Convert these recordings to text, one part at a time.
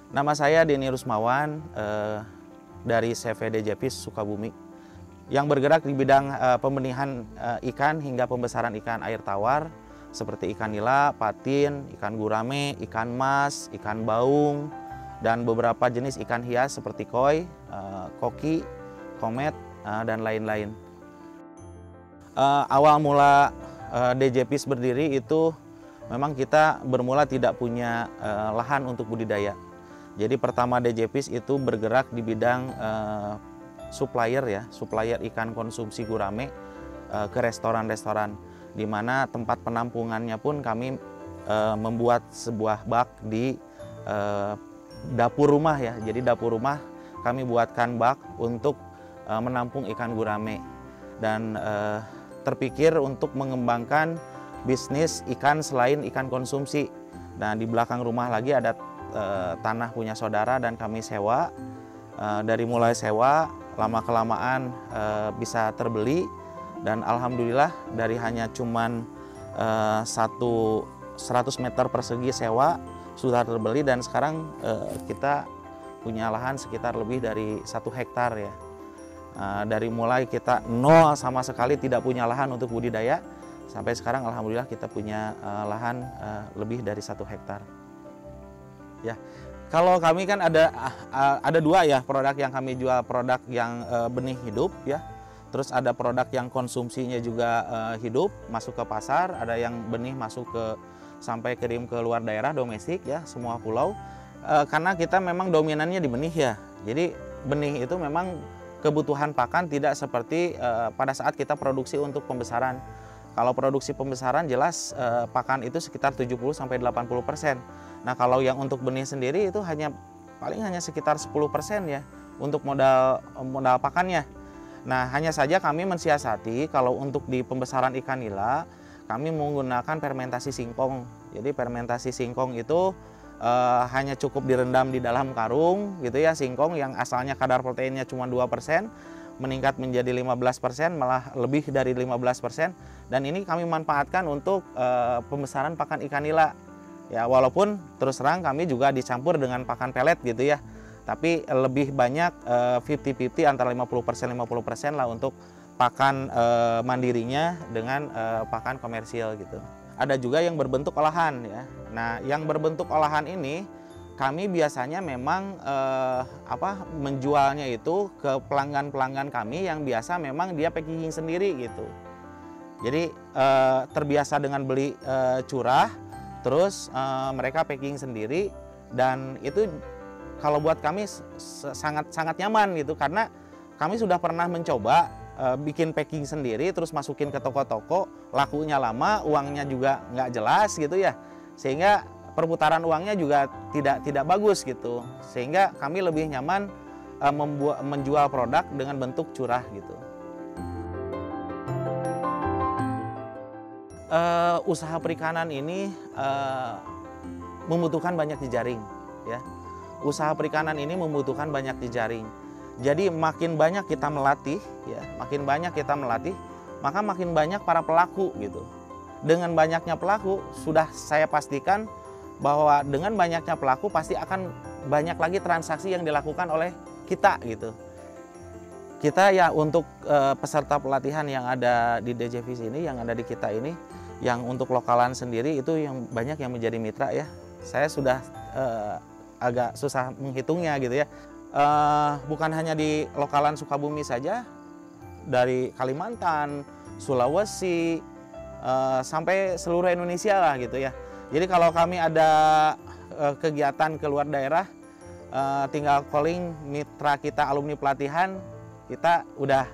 Nama saya Denny Rusmawan dari CV DJPIS Sukabumi yang bergerak di bidang pembenihan ikan hingga pembesaran ikan air tawar seperti ikan nila, patin, ikan gurame, ikan mas, ikan baung, dan beberapa jenis ikan hias seperti koi, koki, komet, dan lain-lain. Awal mula DJPIS berdiri itu memang kita bermula tidak punya lahan untuk budidaya. Jadi pertama DJPIS itu bergerak di bidang supplier ikan konsumsi gurame ke restoran-restoran, di mana tempat penampungannya pun kami membuat sebuah bak di dapur rumah ya. Jadi dapur rumah kami buatkan bak untuk menampung ikan gurame, dan terpikir untuk mengembangkan bisnis ikan selain ikan konsumsi. Nah, di belakang rumah lagi ada tanah punya saudara dan kami sewa. Dari mulai sewa, lama-kelamaan bisa terbeli, dan alhamdulillah dari hanya cuman 100 meter persegi sewa sudah terbeli, dan sekarang kita punya lahan sekitar lebih dari 1 hektar ya. Dari mulai kita nol sama sekali tidak punya lahan untuk budidaya, sampai sekarang alhamdulillah kita punya lahan lebih dari 1 hektar. Ya, kalau kami kan ada dua ya produk yang kami jual, produk yang benih hidup ya. Terus ada produk yang konsumsinya juga hidup, masuk ke pasar, ada yang benih masuk ke sampai kirim ke luar daerah domestik ya, semua pulau. Karena kita memang dominannya di benih ya. Jadi benih itu memang kebutuhan pakan, tidak seperti pada saat kita produksi untuk pembesaran. Kalau produksi pembesaran jelas pakan itu sekitar 70-80%. Nah, kalau yang untuk benih sendiri itu paling hanya sekitar 10% ya untuk modal pakannya. Nah, hanya saja kami mensiasati kalau untuk di pembesaran ikan nila kami menggunakan fermentasi singkong. Jadi fermentasi singkong itu hanya cukup direndam di dalam karung gitu ya, singkong yang asalnya kadar proteinnya cuma 2%, meningkat menjadi 15%, malah lebih dari 15%, dan ini kami manfaatkan untuk pembesaran pakan ikan nila. Ya, walaupun terus terang kami juga dicampur dengan pakan pelet gitu ya, tapi lebih banyak 50-50 antara 50% lah untuk pakan mandirinya dengan pakan komersial gitu. Ada juga yang berbentuk olahan ya. Nah, yang berbentuk olahan ini kami biasanya memang menjualnya itu ke pelanggan-pelanggan kami yang biasa memang dia packaging sendiri gitu. Jadi terbiasa dengan beli curah, terus mereka packing sendiri, dan itu kalau buat kami sangat nyaman gitu, karena kami sudah pernah mencoba bikin packing sendiri terus masukin ke toko-toko, lakunya lama, uangnya juga nggak jelas gitu ya, sehingga perputaran uangnya juga tidak bagus gitu, sehingga kami lebih nyaman menjual produk dengan bentuk curah gitu. Usaha perikanan ini membutuhkan banyak jejaring ya. Usaha perikanan ini membutuhkan banyak jejaring. Jadi makin banyak kita melatih ya, maka makin banyak para pelaku gitu. Dengan banyaknya pelaku, sudah saya pastikan bahwa dengan banyaknya pelaku pasti akan banyak lagi transaksi yang dilakukan oleh kita gitu. Kita ya untuk peserta pelatihan yang ada di DJPIS ini, yang ada di kita ini, yang untuk lokalan sendiri itu yang banyak yang menjadi mitra ya. Saya sudah agak susah menghitungnya gitu ya. Bukan hanya di lokalan Sukabumi saja, dari Kalimantan, Sulawesi, sampai seluruh Indonesia lah gitu ya. Jadi kalau kami ada kegiatan ke luar daerah, tinggal calling mitra kita alumni pelatihan, kita udah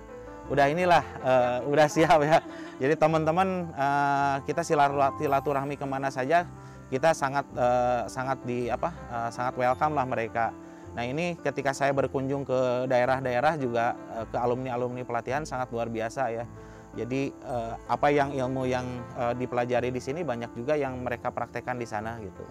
udah siap ya. Jadi teman-teman kita silaturahmi kemana saja, kita sangat welcome lah mereka. Nah, ini ketika saya berkunjung ke daerah-daerah juga ke alumni pelatihan sangat luar biasa ya. Jadi ilmu yang dipelajari di sini banyak juga yang mereka praktekkan di sana gitu.